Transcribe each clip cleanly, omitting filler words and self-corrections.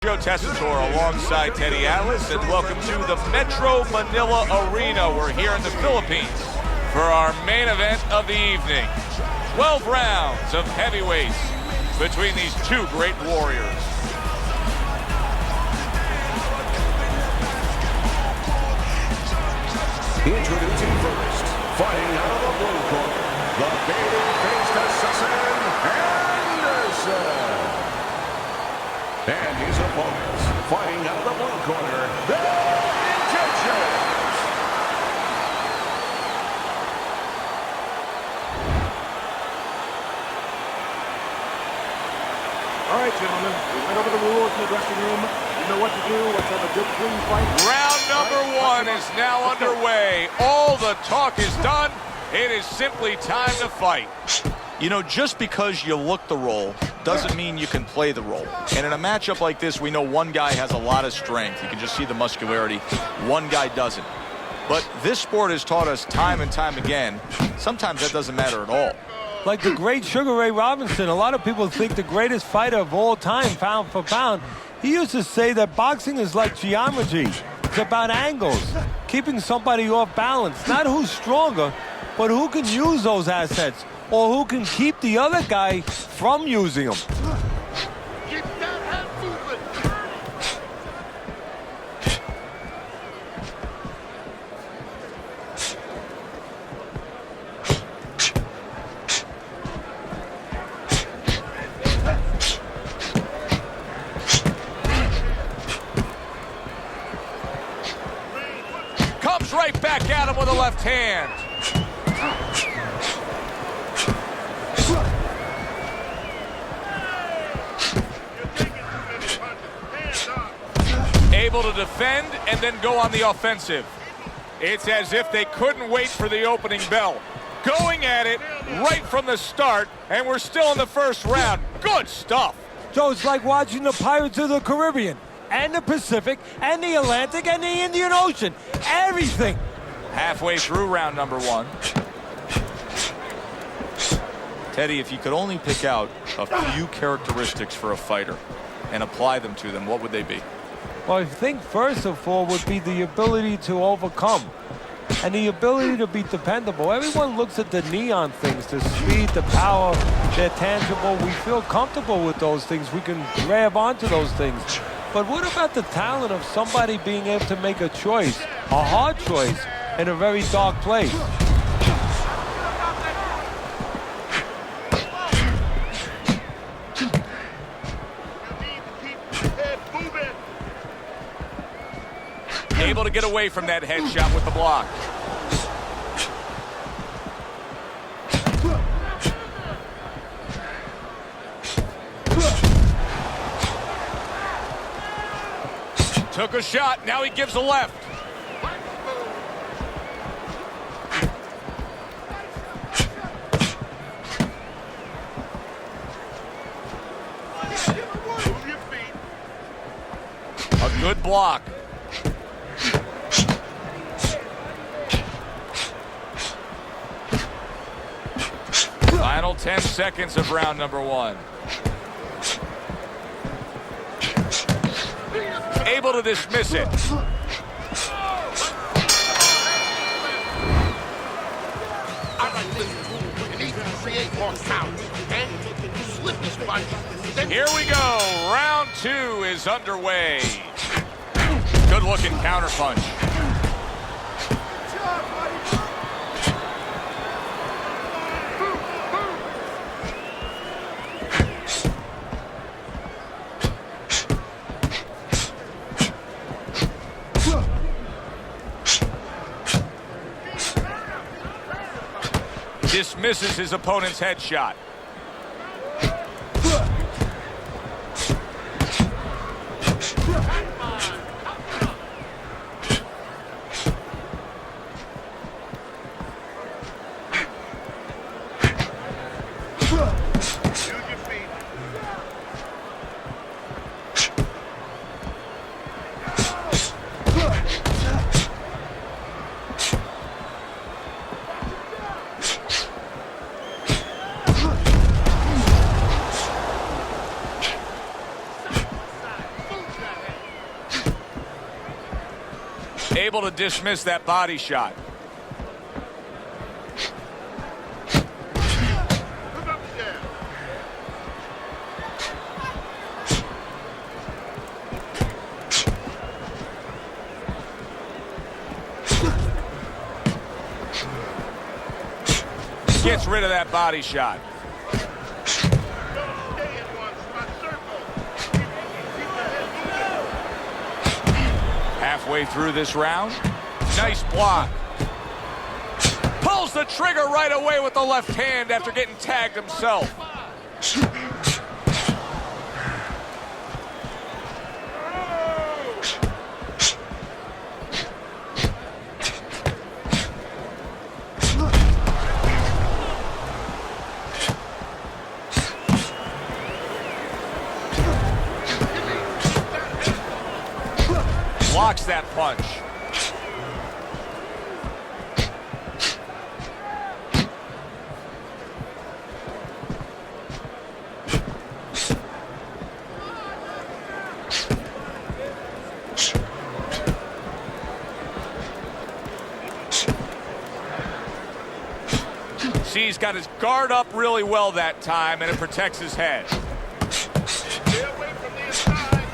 Joe Tessitore alongside Teddy Atlas, and welcome to the Metro Manila Arena. We're here in the Philippines for our main event of the evening. 12 rounds of heavyweights between these two great warriors. Introducing first, fighting out of the blue corner, the baby-faced assassin, Anderson. And his opponents, fighting out of the blue corner, the Intentions. All right, gentlemen, we went over the rules in the dressing room. You know what to do. Let's have a good, clean fight. Round number one is now underway. All the talk is done. It is simply time to fight. You know, just because you look the role doesn't mean you can play the role. And in a matchup like this, we know one guy has a lot of strength. You can just see the muscularity. One guy doesn't. But this sport has taught us time and time again, sometimes that doesn't matter at all. Like the great Sugar Ray Robinson, a lot of people think the greatest fighter of all time, pound for pound. He used to say that boxing is like geometry. It's about angles, keeping somebody off balance. Not who's stronger, but who can use those assets, or who can keep the other guy from using them. Keep that head moving. Comes right back at him with a left hand. Able to defend and then go on the offensive. It's as if they couldn't wait for the opening bell. Going at it right from the start, and we're still in the first round. Good stuff. So it's like watching the Pirates of the Caribbean, and the Pacific, and the Atlantic, and the Indian Ocean. Everything. Halfway through round number one. Teddy, if you could only pick out a few characteristics for a fighter and apply them to them, what would they be? Well, I think first of all would be the ability to overcome and the ability to be dependable. Everyone looks at the neon things, the speed, the power, they're tangible. We feel comfortable with those things. We can grab onto those things. But what about the talent of somebody being able to make a choice, a hard choice, in a very dark place? Able to get away from that headshot with the block. Took a shot, now he gives a left. A good block. Final 10 seconds of round number one. Able to dismiss it. Here we go. Round two is underway. Good looking counter punch. Dismisses his opponent's headshot. Able to dismiss that body shot. Look up there. Gets rid of that body shot. Don't stay in one spot. Circle. Keep the head moving. Halfway through this round. Nice block. Pulls the trigger right away with the left hand after getting tagged himself. Blocks that punch. See, he's got his guard up really well that time, and it protects his head. Stay away from the inside.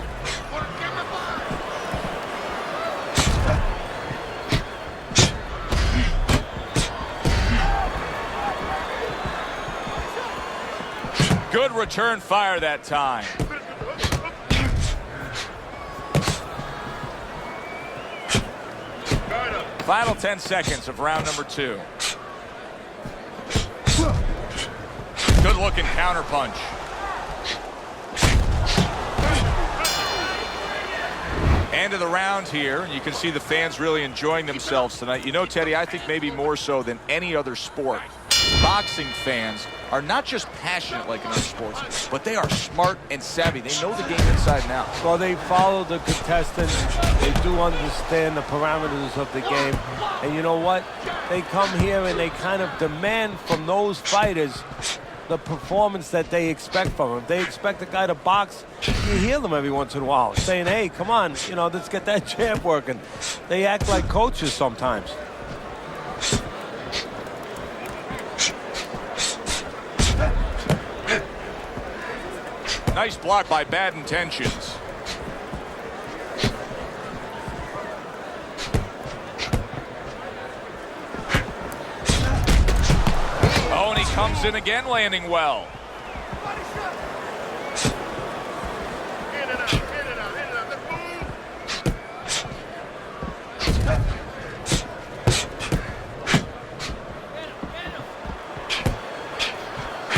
Work in the line. Good return fire that time. Guard up. Final 10 seconds of round number 2. Good looking counter punch. End of the round here, and you can see the fans really enjoying themselves tonight. You know, Teddy, I think maybe more so than any other sport, boxing fans are not just passionate like in other sports, but they are smart and savvy. They know the game inside and out. Well, they follow the contestants. They do understand the parameters of the game. And you know what? They come here and they kind of demand from those fighters the performance that they expect from them. If they expect a guy to box, you hear them every once in a while saying, hey, come on, let's get that jab working. They act like coaches sometimes. Nice block by Bad Intentions. Oh, and he comes in again, landing well. In and out, in and out, in and out. Let's move.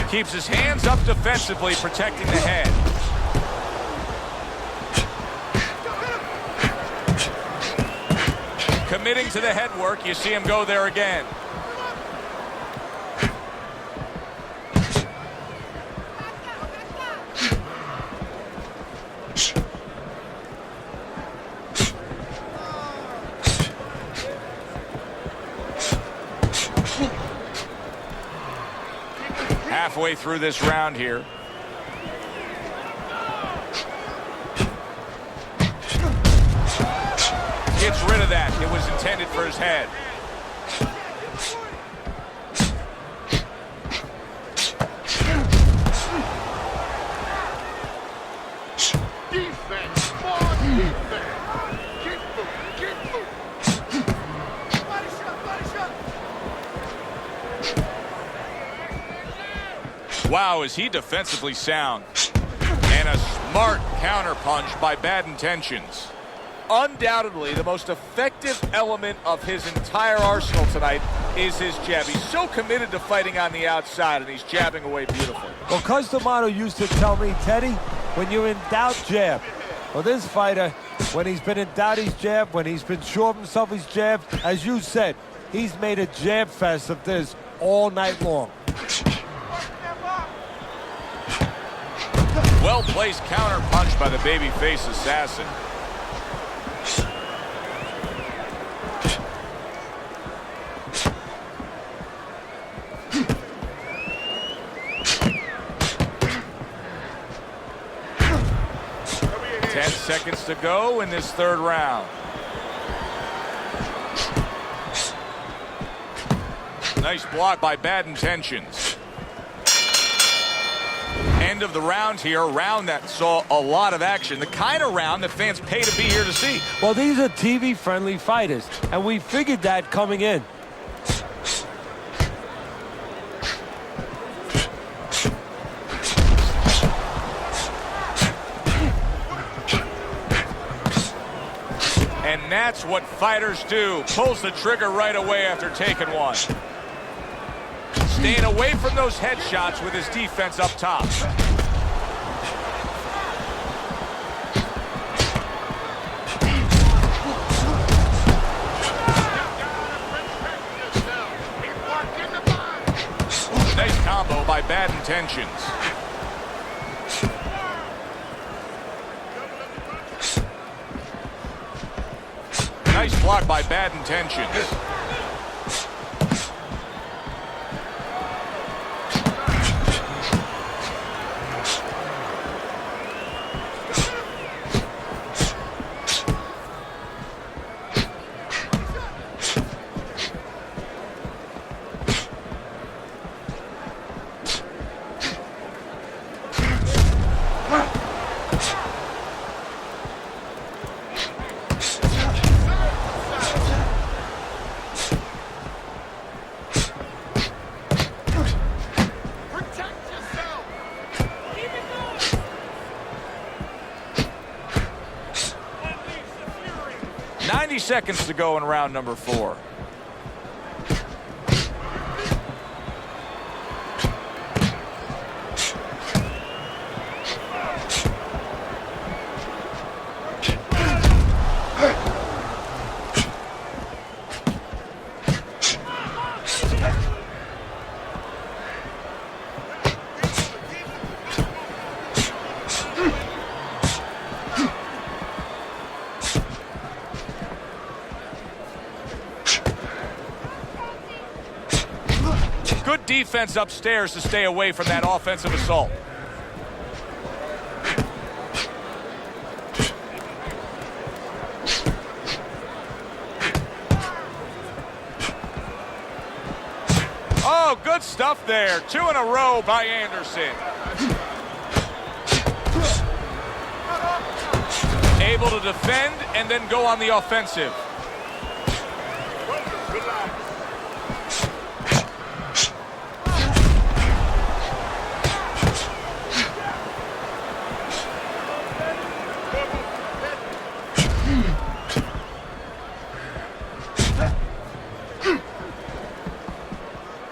Keeps his hands up defensively, protecting the head. Committing to the head work, you see him go there again. Halfway through this round here. Gets rid of that. It was intended for his head. Defense. More defense. Keep moving. Keep moving. Body shot. Body shot. Wow, is he defensively sound. And a smart counter punch by Bad Intentions. Undoubtedly, the most effective element of his entire arsenal tonight is his jab. He's so committed to fighting on the outside, and he's jabbing away beautifully. Well, Cus D'Amato used to tell me, Teddy, when you're in doubt, jab. Well, this fighter, when he's been in doubt, he's jabbed. When he's been sure of himself, he's jabbed. As you said, he's made a jab fest of this all night long. Well-placed counter punch by the babyface assassin. Seconds to go in this third round. Nice block by Bad Intentions. End of the round here, a round that saw a lot of action. The kind of round that fans pay to be here to see. Well, these are TV-friendly fighters, and we figured that coming in. And that's what fighters do. Pulls the trigger right away after taking one. Staying away from those headshots with his defense up top. Nice combo by Bad Intentions. Nice block by Bad Intentions. Protect yourself. Keep it going. 90 seconds to go in round number 4. Good defense upstairs to stay away from that offensive assault. Oh, good stuff there. 2 in a row by Anderson. Able to defend and then go on the offensive.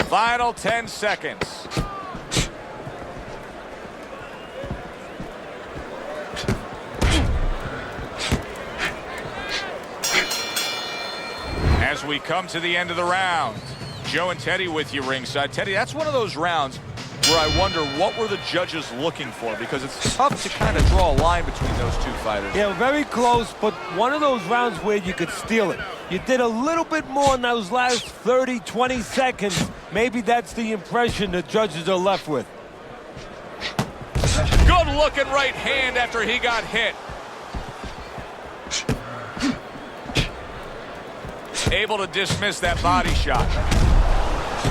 Final 10 seconds. As we come to the end of the round, Joe and Teddy with you ringside. Teddy, that's one of those rounds where I wonder what were the judges looking for, because it's tough to kind of draw a line between those two fighters. Yeah, very close, but one of those rounds where you could steal it. You did a little bit more in those last 30, 20 seconds. Maybe that's the impression the judges are left with. Good looking right hand after he got hit. Able to dismiss that body shot.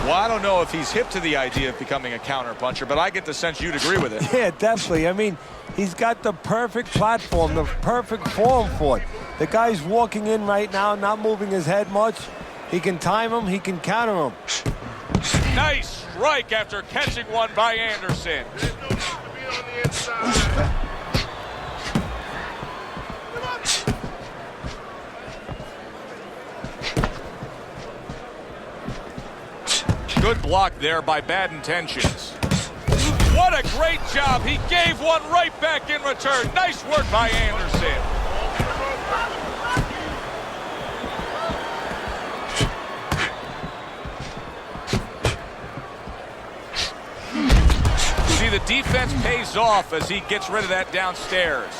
Well, I don't know if he's hip to the idea of becoming a counterpuncher, but I get the sense you'd agree with it. Yeah, definitely. I mean, he's got the perfect platform, the perfect form for it. The guy's walking in right now, not moving his head much. He can time him, he can counter him. Nice strike after catching one by Anderson. There's no need to be on the inside. Good block there by Bad Intentions. What a great job. He gave one right back in return. Nice work by Anderson. See, the defense pays off as he gets rid of that downstairs.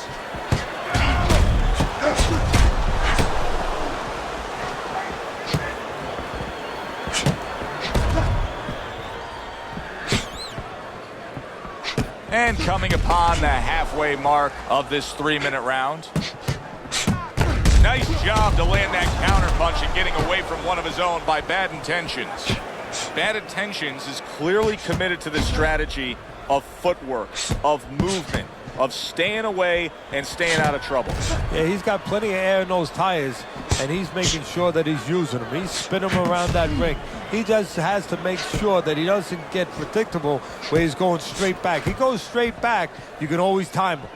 And coming upon the halfway mark of this 3-minute round. Nice job to land that counter punch and getting away from one of his own by Bad Intentions. Bad Intentions is clearly committed to the strategy of footwork, of movement, of staying away and staying out of trouble. Yeah, he's got plenty of air in those tires, and he's making sure that he's using them. He's spinning them around that ring. He just has to make sure that he doesn't get predictable where he's going straight back. He goes straight back, you can always time him.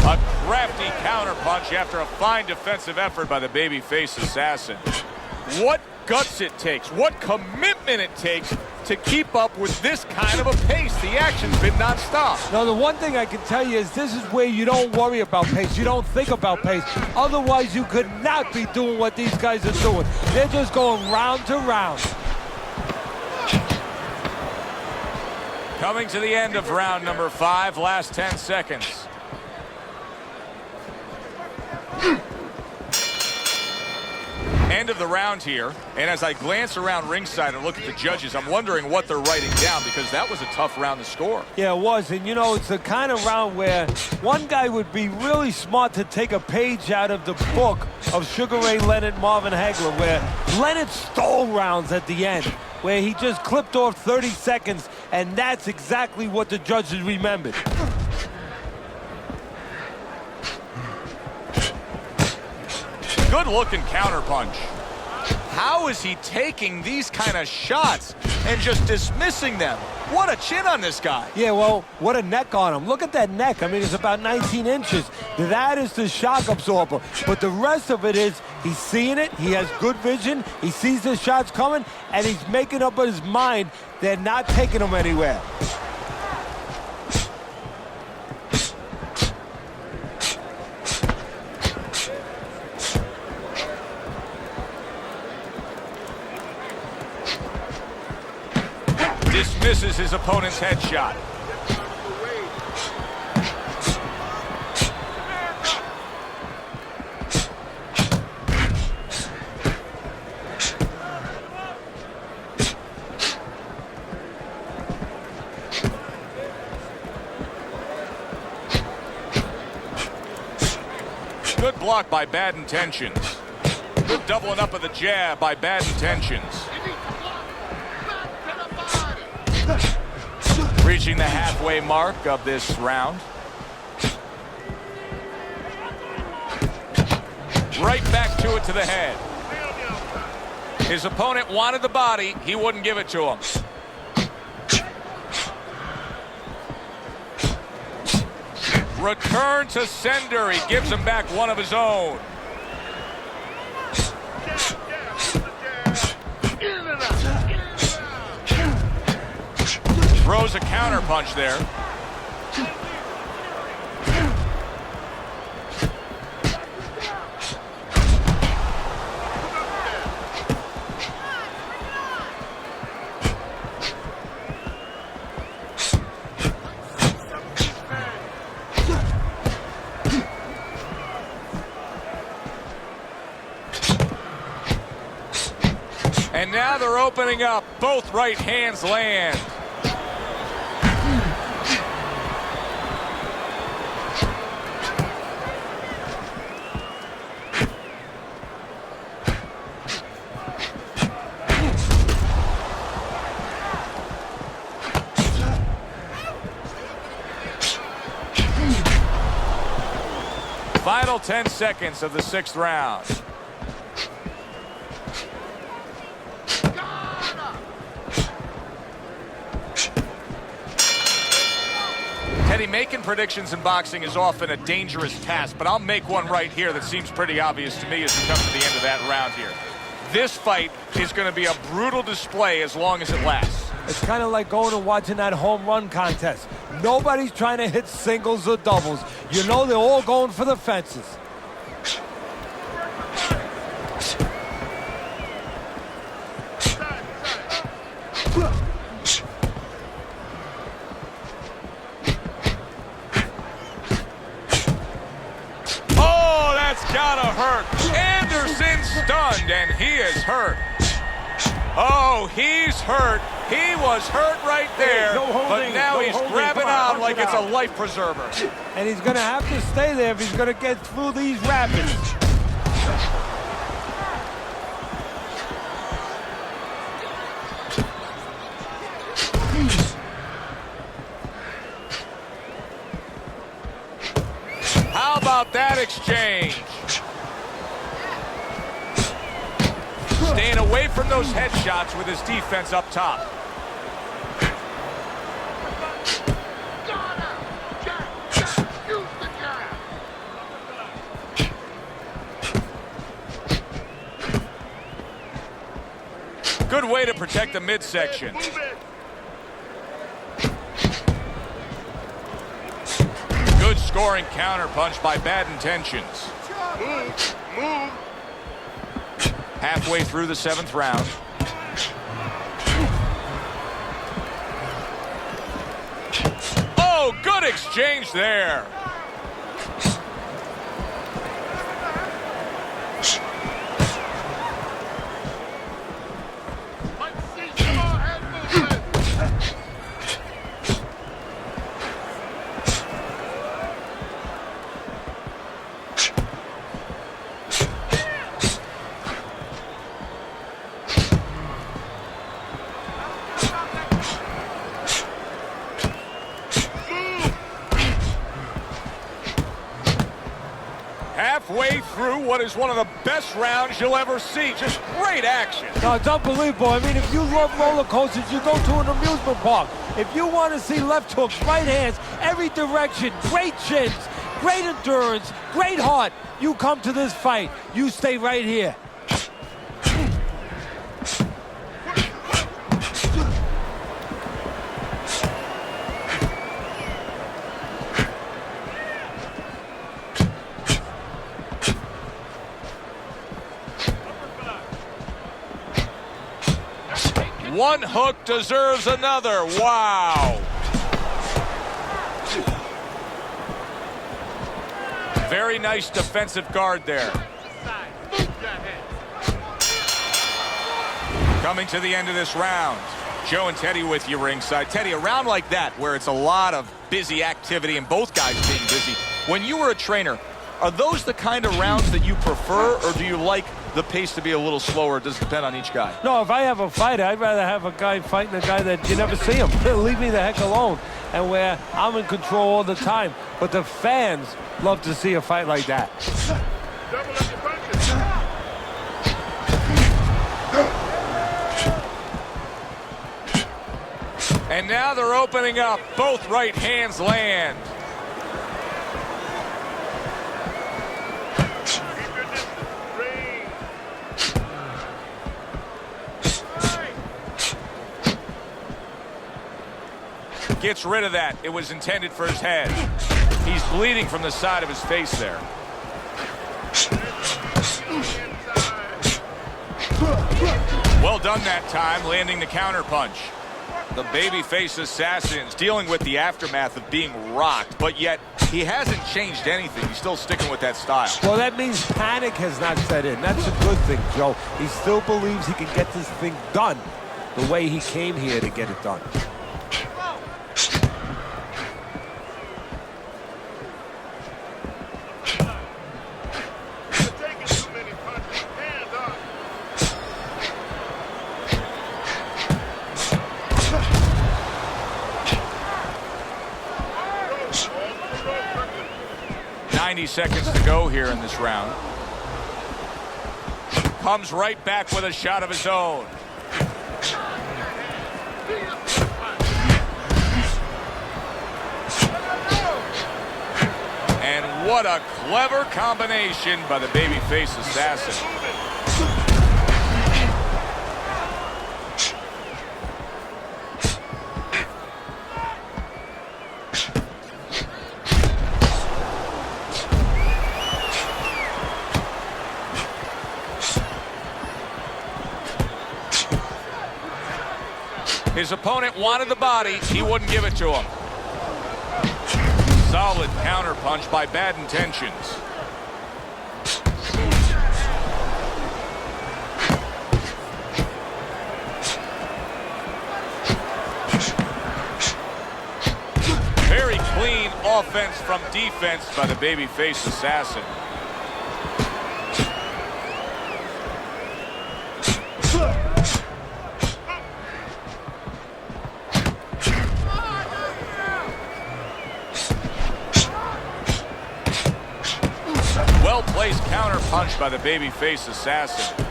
A crafty counterpunch after a fine defensive effort by the babyface assassin. What guts it takes, what commitment it takes to keep up with this kind of a pace. The action's been nonstop. Now, the one thing I can tell you is this is where you don't worry about pace. You don't think about pace. Otherwise, you could not be doing what these guys are doing. They're just going round to round. Coming to the end of round number 5, last 10 seconds. End of the round here, and as I glance around ringside and look at the judges, I'm wondering what they're writing down, because that was a tough round to score. Yeah, it was. And, you know, it's the kind of round where one guy would be really smart to take a page out of the book of Sugar Ray Leonard, Marvin Hagler, where Leonard stole rounds at the end, where he just clipped off 30 seconds, and that's exactly what the judges remembered. Good looking counterpunch. How is he taking these kind of shots and just dismissing them? What a chin on this guy. Yeah, well, what a neck on him. Look at that neck. I mean, it's about 19 inches. That is the shock absorber. But the rest of it is he's seeing it. He has good vision. He sees the shots coming, and he's making up in his mind they're not taking him anywhere. Dismisses his opponent's headshot. Good block by Bad Intentions. Good doubling up of the jab by Bad Intentions. Reaching the halfway mark of this round. Right back to it to the head. His opponent wanted the body. He wouldn't give it to him. Return to sender. He gives him back one of his own. Throws a counterpunch there. And now they're opening up. Both right hands land. Final 10 seconds of the 6th round. Teddy, making predictions in boxing is often a dangerous task, but I'll make one right here that seems pretty obvious to me as we come to the end of that round here. This fight is going to be a brutal display as long as it lasts. It's kind of like going and watching that home run contest. Nobody's trying to hit singles or doubles. You know they're all going for the fences. stunned, and he is hurt. Oh, he's hurt. He was hurt right there, No holding, but now no he's holding. grabbing Come on, on like punch it's it a out. life preserver. And he's going to have to stay there if he's going to get through these rapids. How about that exchange? Staying away from those headshots with his defense up top. Jab. Use the jab. Good way to protect the midsection. Move it. Good scoring counterpunch by Bad Intentions. Move. Halfway through the 7th round. Oh, good exchange there. Let's see some more head movement. Halfway through what is one of the best rounds you'll ever see. Just great action. No, it's unbelievable. I mean, if you love roller coasters, you go to an amusement park. If you want to see left hooks, right hands, every direction, great chins, great endurance, great heart, you come to this fight. You stay right here. One hook deserves another. Wow. Very nice defensive guard there. Move that head. Coming to the end of this round. Joe and Teddy with you ringside. Teddy, a round like that where it's a lot of busy activity and both guys being busy. When you were a trainer, are those the kind of rounds that you prefer, or do you like the pace to be a little slower? It does depend on each guy. No, if I have a fighter, I'd rather have a guy fighting a guy that you never see him. Leave me the heck alone. And where I'm in control all the time. But the fans love to see a fight like that. Double up your punches. And now they're opening up. Both right hands land. Keep your distance. Range. Gets rid of that. It was intended for his head. He's bleeding from the side of his face there. Well done that time, landing the counter punch. The babyface Assassins dealing with the aftermath of being rocked, but yet he hasn't changed anything. He's still sticking with that style. Well, that means panic has not set in. That's a good thing, Joe. He still believes he can get this thing done the way he came here to get it done. You're taking too many punches. Hands up. Off the rope, quickly. 90 seconds to go here in this round. Comes right back with a shot of his own. And what a clever combination by the babyface Assassin. His opponent wanted the body. He wouldn't give it to him. Solid counter punch by Bad Intentions. offense from defense by the babyface assassin. Well-placed counter punch by the babyface assassin.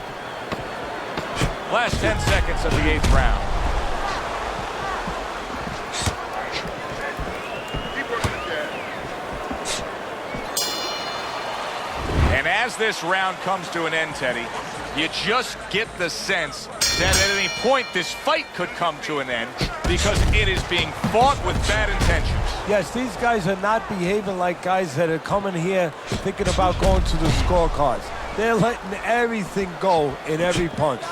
Last 10 seconds of the 8th round. And as this round comes to an end, Teddy, you just get the sense that at any point this fight could come to an end because it is being fought with bad intentions. Yes, these guys are not behaving like guys that are coming here thinking about going to the scorecards. They're letting everything go in every punch.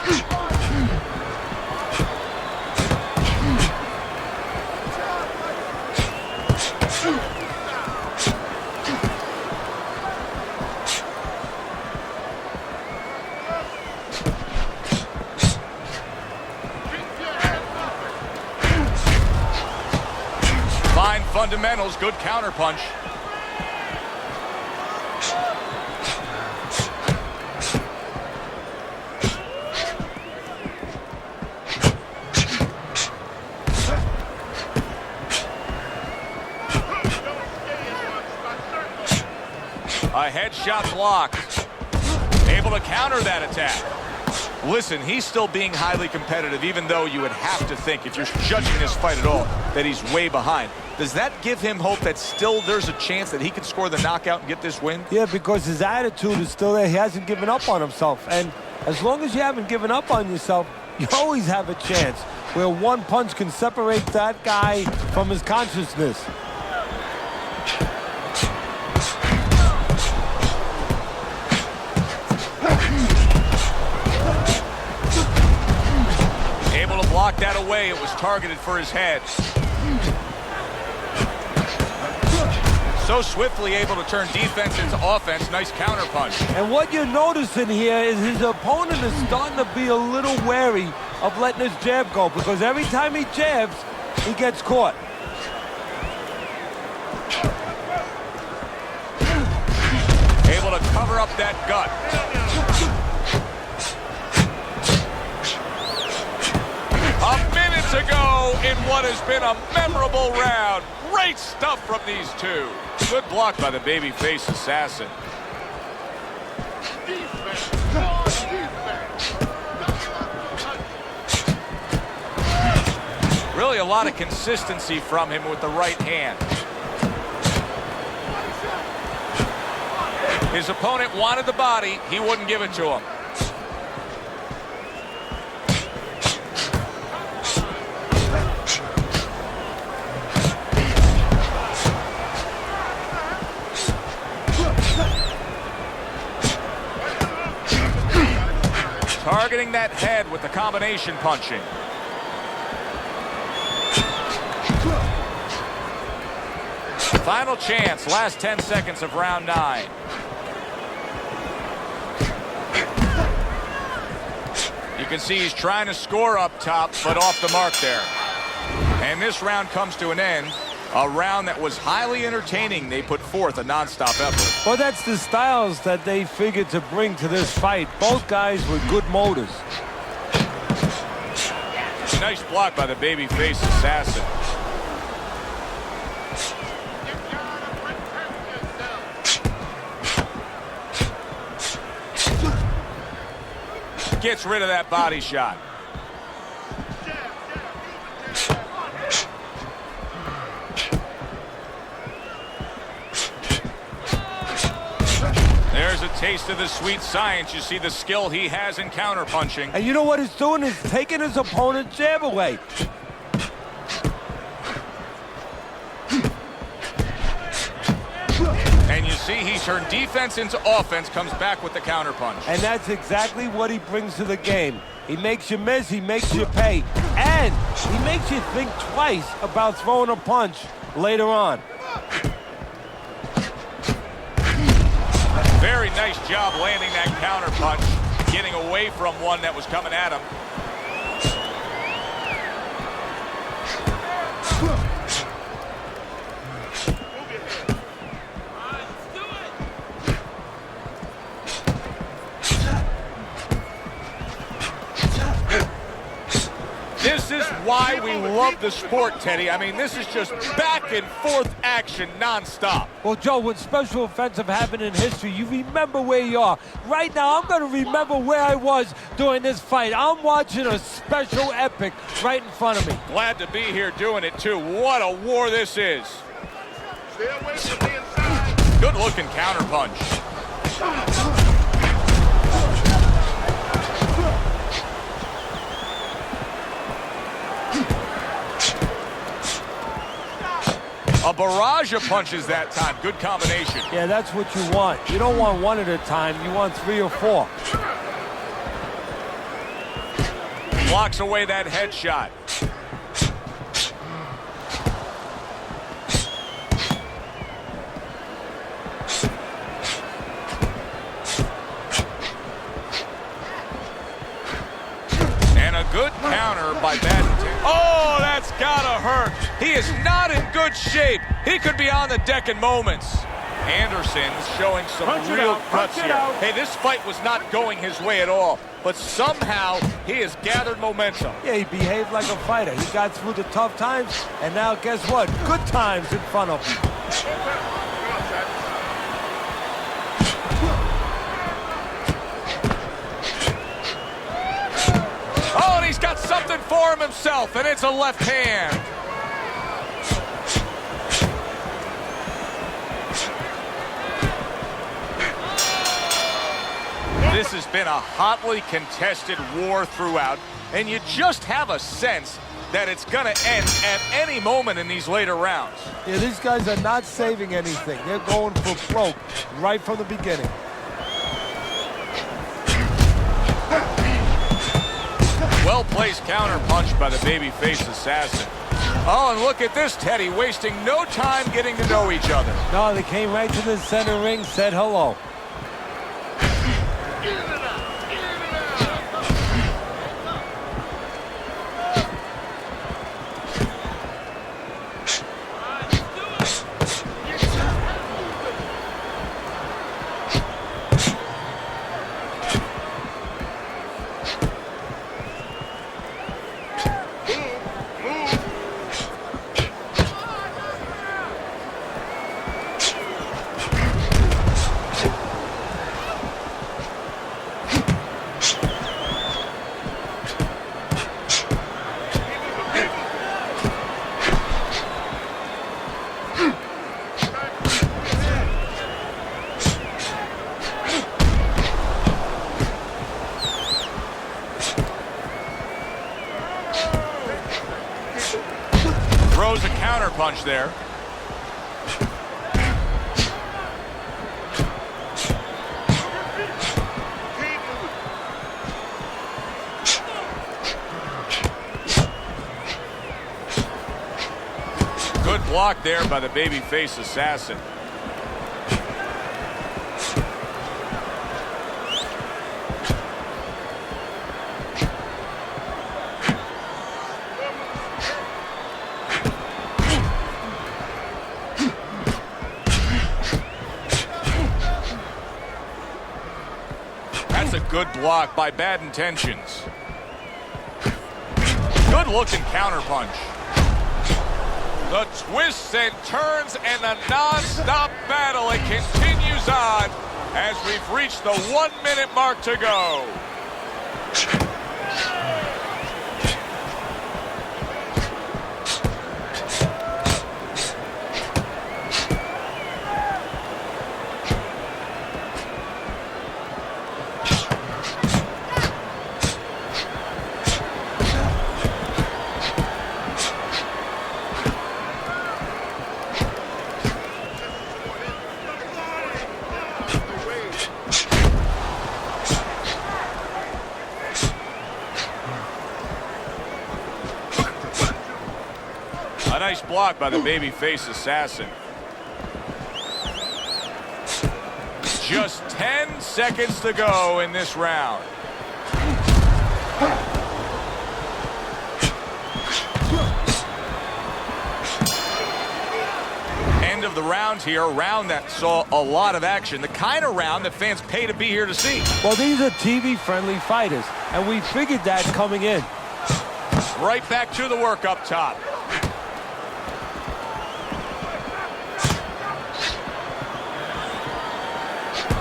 Fine fundamentals, good counter punch. A headshot blocked. Able to counter that attack. Listen, he's still being highly competitive, even though you would have to think, if you're judging this fight at all, that he's way behind. Does that give him hope that still there's a chance that he can score the knockout and get this win? Yeah, because his attitude is still there. He hasn't given up on himself. And as long as you haven't given up on yourself, you always have a chance where one punch can separate that guy from his consciousness. Able to block that away. It was targeted for his head. So swiftly able to turn defense into offense. Nice counter punch. And what you're noticing here is his opponent is starting to be a little wary of letting his jab go, because every time he jabs, he gets caught. Able to cover up that gut. A minute to go in what has been a memorable round. Great stuff from these two. Good block by the babyface assassin. Defense. More defense. Really a lot of consistency from him with the right hand. His opponent wanted the body. He wouldn't give it to him. Targeting that head with the combination punching. Final chance, last 10 seconds of round 9. You can see he's trying to score up top, but off the mark there. And this round comes to an end. A round that was highly entertaining. They put forth a nonstop effort. Well, that's the styles that they figured to bring to this fight. Both guys with good motors. Nice block by the babyface assassin. Gets rid of that body shot. There's a taste of the sweet science. You see the skill he has in counterpunching. And you know what he's doing? He's taking his opponent's jab away. And you see he turned defense into offense, comes back with the counterpunch. And that's exactly what he brings to the game. He makes you miss, he makes you pay. And he makes you think twice about throwing a punch later on. Very nice job landing that counterpunch, getting away from one that was coming at him. This is why we love the sport, Teddy. I mean, this is just back and forth action nonstop. Well, Joe, when special events have happened in history, you remember where you are. Right now, I'm going to remember where I was during this fight. I'm watching a special epic right in front of me. Glad to be here doing it, too. What a war this is. Stay away from the inside. Good-looking counterpunch. A barrage of punches that time. Good combination. Yeah, that's what you want. You don't want one at a time. You want 3 or 4. Blocks away that headshot. And a good counter by Badminton. Oh, that's gotta hurt. He is not in good shape. He could be on the deck in moments. Anderson's showing some Punch it real out, guts punch it here. out. Hey, this fight was not going his way at all, but somehow he has gathered momentum. Yeah, he behaved like a fighter. He got through the tough times, and now guess what? Good times in front of him. Oh, and he's got something for him himself, and it's a left hand. This has been a hotly contested war throughout, and you just have a sense that it's going to end at any moment in these later rounds. Yeah, these guys are not saving anything. They're going for broke right from the beginning. Well-placed counter punch by the babyface assassin. Oh, and look at this, Teddy, wasting no time getting to know each other. No, they came right to the center ring, said hello. Throws a counter punch there. Good block there by the babyface assassin. That's a good block by Bad Intentions. Good looking counter punch. The twists and turns and the non-stop battle. It continues on as we've reached the 1 minute mark to go. A nice block by the babyface assassin. Just 10 seconds to go in this round. End of the round here, a round that saw a lot of action, the kind of round that fans pay to be here to see. Well, these are TV-friendly fighters, and we figured that coming in. Right back to the work up top.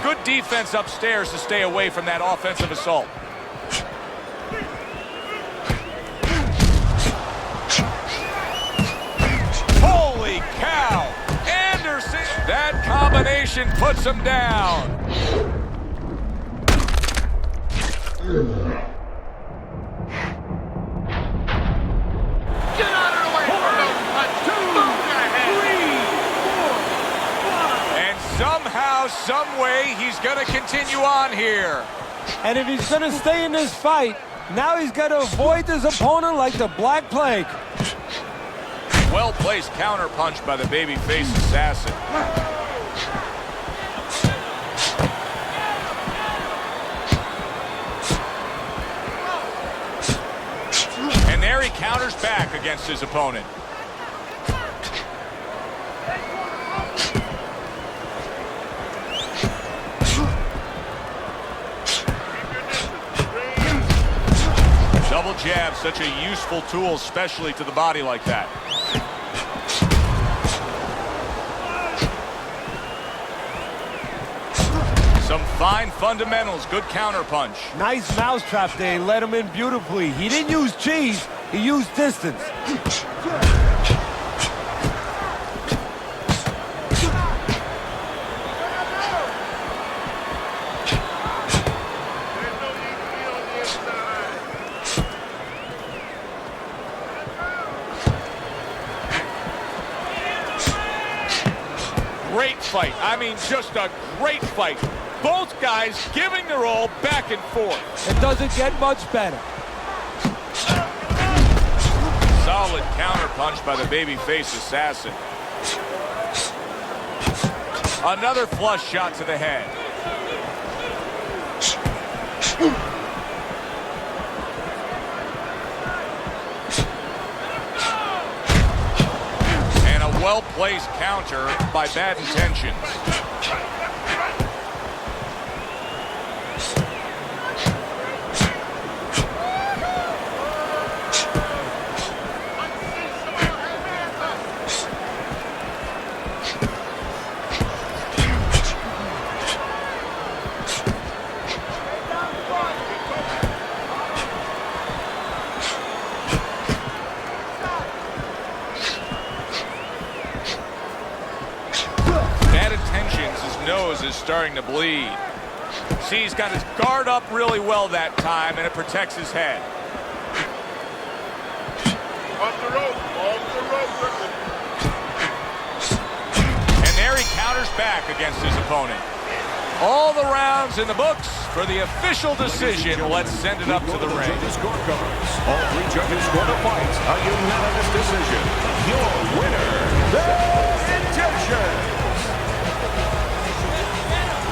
Good defense upstairs to stay away from that offensive assault. Holy cow! Anderson! That combination puts him down. Get out of the way from those punches. Move your head. And somehow, some way, he's going to continue on here. And if he's going to stay in this fight, now he's got to avoid his opponent like the Black Plague. Well-placed counter punch by the babyface assassin. And there he counters back against his opponent. Double jab, such a useful tool, especially to the body like that. Some fine fundamentals, good counter punch. Nice mousetrap there. He let him in beautifully. He didn't use cheese. He used distance. Great fight. I mean, just a great fight. Both guys giving their all back and forth. It doesn't get much better. Solid counter punch by the babyface assassin. Another flush shot to the head. And a well-placed counter by Bad Intentions. Nose is starting to bleed. See, he's got his guard up really well that time, and it protects his head. Off the rope. And there he counters back against his opponent. All the rounds in the books for the official decision. Let's send it up to the ring. Judges' scorecards. All three judges score the fight. A unanimous decision. Your winner, Bad Intentions.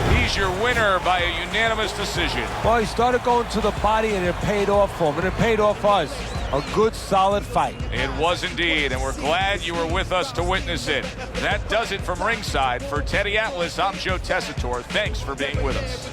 He's your winner by a unanimous decision. Well, he started going to the body, and it paid off for him, and it paid off for us. A good, solid fight. It was indeed, and we're glad you were with us to witness it. That does it from ringside. For Teddy Atlas, I'm Joe Tessitore. Thanks for being with us.